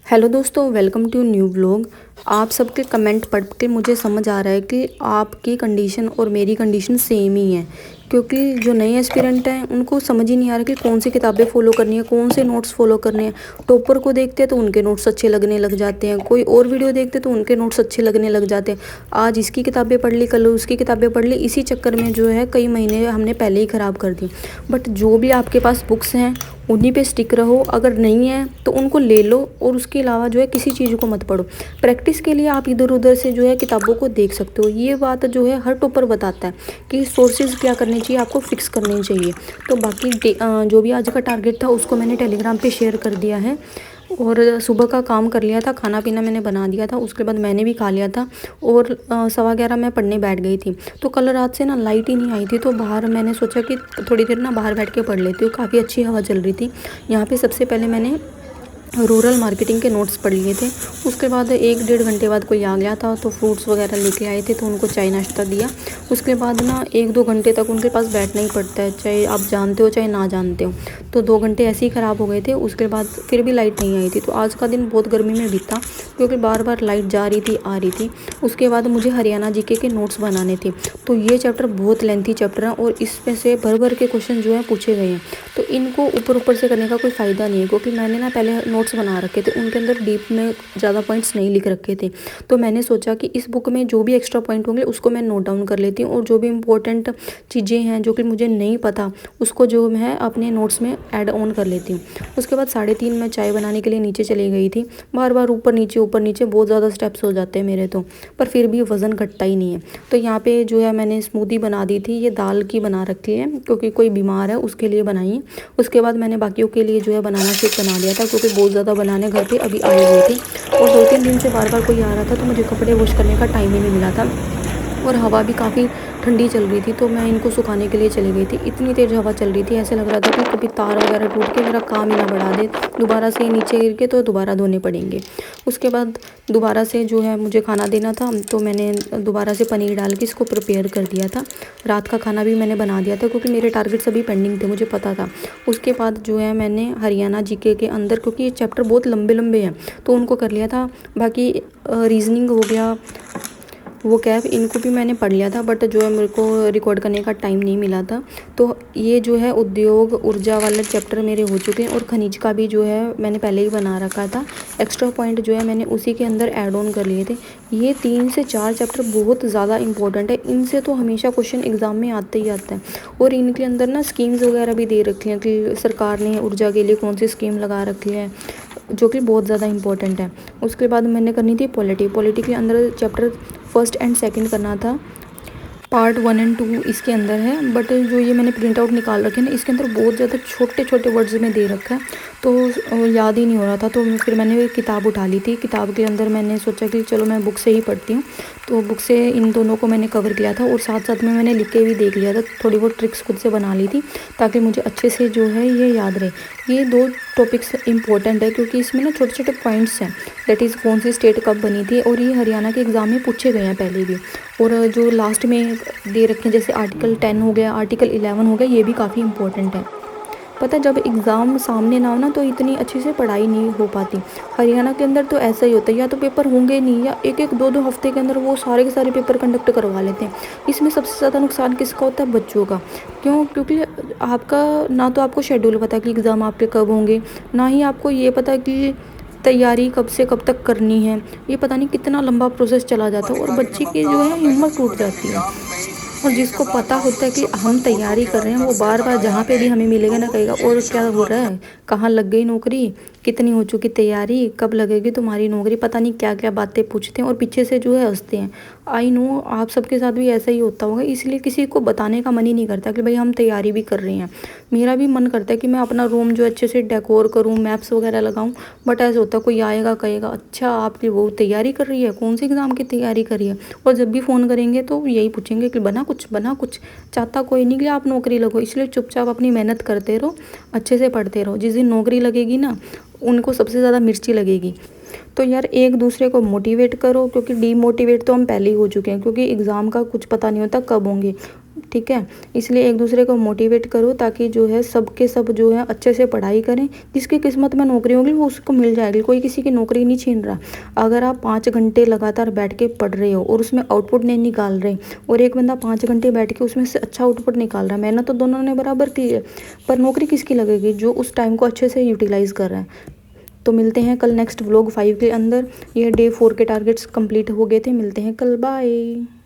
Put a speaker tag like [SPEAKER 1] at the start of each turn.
[SPEAKER 1] Hello दोस्तों, welcome to new vlog. आप सबके कमेंट पढ़ के मुझे समझ आ रहा है कि आपकी कंडीशन और मेरी कंडीशन सेम ही है। क्योंकि जो नए एस्पिरेंट हैं उनको समझ ही नहीं आ रहा कि कौन सी किताबें फॉलो करनी है, कौन से नोट्स फॉलो करने हैं। टॉपर को देखते हैं तो उनके नोट्स अच्छे लगने लग जाते हैं, कोई और वीडियो देखते तो उनके नोट्स अच्छे लगने लग जाते हैं। आज इसकी किताबें पढ़ ली, कल उसकी किताबें पढ़ ली, इसी चक्कर में जो है कई महीने हमने पहले ही ख़राब कर दिए। बट जो भी आपके पास बुक्स हैं उन्हीं पे स्टिक रहो, अगर नहीं है तो उनको ले लो और उसके अलावा जो है किसी चीज़ को मत पढ़ो। प्रैक्टिस के लिए आप इधर उधर से जो है किताबों को देख सकते हो। ये बात जो है हर टॉपर बताता है कि सोर्सेज क्या करने चाहिए, आपको फिक्स करने चाहिए। तो बाकी जो भी आज का टारगेट था उसको मैंने टेलीग्राम पे शेयर कर दिया है। और सुबह का काम कर लिया था, खाना पीना मैंने बना दिया था, उसके बाद मैंने भी खा लिया था। और 11:15 मैं पढ़ने बैठ गई थी। तो कल रात से ना लाइट ही नहीं आई थी, तो बाहर मैंने सोचा कि थोड़ी देर ना बाहर बैठ के पढ़ लेती हूँ। काफ़ी अच्छी हवा चल रही थी। यहाँ पे सबसे पहले मैंने रूरल मार्केटिंग के नोट्स पढ़ लिए थे। उसके बाद 1-1.5 घंटे बाद कोई आ गया था तो फ्रूट्स वगैरह लेके आए थे, तो उनको चाय नाश्ता दिया। उसके बाद ना 1-2 घंटे तक उनके पास बैठना ही पड़ता है, चाहे आप जानते हो चाहे ना जानते हो। तो 2 घंटे ऐसे ही ख़राब हो गए थे। उसके बाद फिर भी लाइट नहीं आई थी, तो आज का दिन बहुत गर्मी में बीता, क्योंकि बार बार लाइट जा रही थी आ रही थी। उसके बाद मुझे हरियाणा जीके के नोट्स बनाने थे। तो ये चैप्टर बहुत लेंथी चैप्टर है और इसमें से भर भर के क्वेश्चन जो है पूछे गए हैं। तो इनको ऊपर ऊपर से करने का कोई फ़ायदा नहीं है, क्योंकि मैंने ना पहले नोट्स बना रखे थे, उनके अंदर डीप में ज़्यादा पॉइंट्स नहीं लिख रखे थे। तो मैंने सोचा कि इस बुक में जो भी एक्स्ट्रा पॉइंट होंगे उसको मैं नोट डाउन कर लेती हूँ, और जो भी इंपॉर्टेंट चीज़ें हैं जो कि मुझे नहीं पता उसको जो मैं अपने नोट्स में ऐड ऑन कर लेती हूँ। उसके बाद 3:30 मैं चाय बनाने के लिए नीचे चली गई थी। बार बार ऊपर नीचे बहुत ज़्यादा स्टेप्स हो जाते हैं मेरे तो, पर फिर भी वज़न घटता ही नहीं है। तो यहाँ पे जो है मैंने स्मूदी बना दी थी, ये दाल की बना रखी है क्योंकि कोई बीमार है उसके लिए बनाई है। उसके बाद मैंने बाकियों के लिए जो है बनाना शेक बना लिया था, क्योंकि बहुत ज़्यादा बनाने घर पे अभी आए हुए थे। और 2-3 दिन से बार बार कोई आ रहा था, तो मुझे कपड़े वॉश करने का टाइम ही नहीं मिला था। और हवा भी काफ़ी ठंडी चल रही थी, तो मैं इनको सुखाने के लिए चली गई थी। इतनी तेज़ हवा चल रही थी, ऐसे लग रहा था कि कभी तार वगैरह टूट के मेरा काम ही ना बढ़ा दे, दोबारा से नीचे गिर के तो दोबारा धोने पड़ेंगे। उसके बाद दोबारा से जो है मुझे खाना देना था, तो मैंने दोबारा से पनीर डाल के इसको प्रिपेयर कर दिया था। रात का खाना भी मैंने बना दिया था, क्योंकि मेरे टारगेट सभी पेंडिंग थे, मुझे पता था। उसके बाद जो है मैंने हरियाणा जीके के अंदर, क्योंकि ये चैप्टर बहुत लंबे लंबे हैं, तो उनको कर लिया था। बाकी रीजनिंग हो गया, वो कैब, इनको भी मैंने पढ़ लिया था, बट जो है मेरे को रिकॉर्ड करने का टाइम नहीं मिला था। तो ये जो है उद्योग ऊर्जा वाले चैप्टर मेरे हो चुके हैं, और खनिज का भी जो है मैंने पहले ही बना रखा था। एक्स्ट्रा पॉइंट जो है मैंने उसी के अंदर ऐड ऑन कर लिए थे। ये 3 से 4 चैप्टर बहुत ज़्यादा इंपॉर्टेंट है, इनसे तो हमेशा क्वेश्चन एग्जाम में आते ही आता है। और इनके अंदर ना स्कीम्स वगैरह भी दे रखी हैं कि सरकार ने ऊर्जा के लिए कौन सी स्कीम लगा रखी है, जो कि बहुत ज़्यादा इंपॉर्टेंट है। उसके बाद मैंने करनी थी पॉलिटी के अंदर चैप्टर 1 एंड 2 करना था। पार्ट 1 एंड 2 इसके अंदर है, बट जो ये मैंने प्रिंट आउट निकाल रखे हैं ना, इसके अंदर बहुत ज़्यादा छोटे छोटे वर्ड्स में दे रखा है, तो याद ही नहीं हो रहा था। तो फिर मैंने किताब उठा ली थी। किताब के अंदर मैंने सोचा कि चलो मैं बुक से ही पढ़ती हूँ, तो बुक से इन दोनों को मैंने कवर किया था, और साथ साथ में मैंने लिख के भी देख लिया था, थोड़ी बहुत ट्रिक्स खुद से बना ली थी, ताकि मुझे अच्छे से जो है ये याद रहे। ये 2 टॉपिक्स इंपॉर्टेंट है, क्योंकि इसमें ना छोटे छोटे पॉइंट्स हैं, दैट इज़ कौन सी स्टेट कब बनी थी, और ये हरियाणा के एग्ज़ाम में पूछे गए हैं पहले भी। और जो लास्ट में दे रखे हैं, जैसे आर्टिकल 10 हो गया, आर्टिकल 11 हो गया, ये भी काफ़ी इंपॉर्टेंट है। पता है, जब एग्ज़ाम सामने ना हो ना, तो इतनी अच्छे से पढ़ाई नहीं हो पाती। हरियाणा के अंदर तो ऐसा ही होता है, या तो पेपर होंगे नहीं, या 1-1, 2-2 हफ्ते के अंदर वो सारे के सारे पेपर कंडक्ट करवा लेते हैं। इसमें सबसे ज़्यादा नुकसान किसका होता है? बच्चों का। क्यों? क्योंकि आपका ना तो आपको शेड्यूल पता कि एग्ज़ाम आपके कब होंगे, ना ही आपको ये पता कि तैयारी कब से कब तक करनी है। ये पता नहीं कितना लंबा प्रोसेस चला जाता है, और बच्चे की जो है हिम्मत टूट जाती है। और जिसको पता होता है कि हम तैयारी कर रहे हैं, वो बार बार जहाँ पे भी हमें मिलेगा ना कहेगा, और क्या हो रहा है, कहाँ लग गई नौकरी, कितनी हो चुकी तैयारी, कब लगेगी तुम्हारी नौकरी, पता नहीं क्या क्या बातें पूछते हैं, और पीछे से जो है हंसते हैं। आई नो आप सबके साथ भी ऐसा ही होता होगा, इसलिए किसी को बताने का मन ही नहीं करता कि भाई हम तैयारी भी कर रहे हैं। मेरा भी मन करता है कि मैं अपना रूम जो अच्छे से डेकोर करूँ, मैप्स वगैरह लगाऊँ, बट ऐसा होता है कोई आएगा कहेगा अच्छा आपकी वो तैयारी कर रही है, कौन सी एग्ज़ाम की तैयारी कर रही है। और जब भी फ़ोन करेंगे तो यही पूछेंगे कि बना कुछ। चाहता कोई नहीं कि आप नौकरी लगो, इसलिए चुपचाप अपनी मेहनत करते रहो, अच्छे से पढ़ते रहो। जिस दिन नौकरी लगेगी ना, उनको सबसे ज़्यादा मिर्ची लगेगी। तो यार एक दूसरे को मोटिवेट करो, क्योंकि डीमोटिवेट तो हम पहले ही हो चुके हैं, क्योंकि एग्ज़ाम का कुछ पता नहीं होता कब होंगे। ठीक है। इसलिए एक दूसरे को मोटिवेट करो ताकि जो है सबके सब जो है अच्छे से पढ़ाई करें। जिसकी किस्मत में नौकरी होगी वो उसको मिल जाएगी, कोई किसी की नौकरी नहीं छीन रहा। अगर आप 5 घंटे लगातार बैठ के पढ़ रहे हो और उसमें आउटपुट नहीं निकाल रहे, और एक बंदा 5 घंटे बैठ के उसमें से अच्छा आउटपुट निकाल रहा है, मेहनत तो दोनों ने बराबर की है, पर नौकरी किसकी लगेगी? जो उस टाइम को अच्छे से यूटिलाइज़ कर रहा है। तो मिलते हैं कल नेक्स्ट व्लॉग 5 के अंदर। ये डे 4 के टारगेट्स कंप्लीट हो गए थे। मिलते हैं कल, बाय।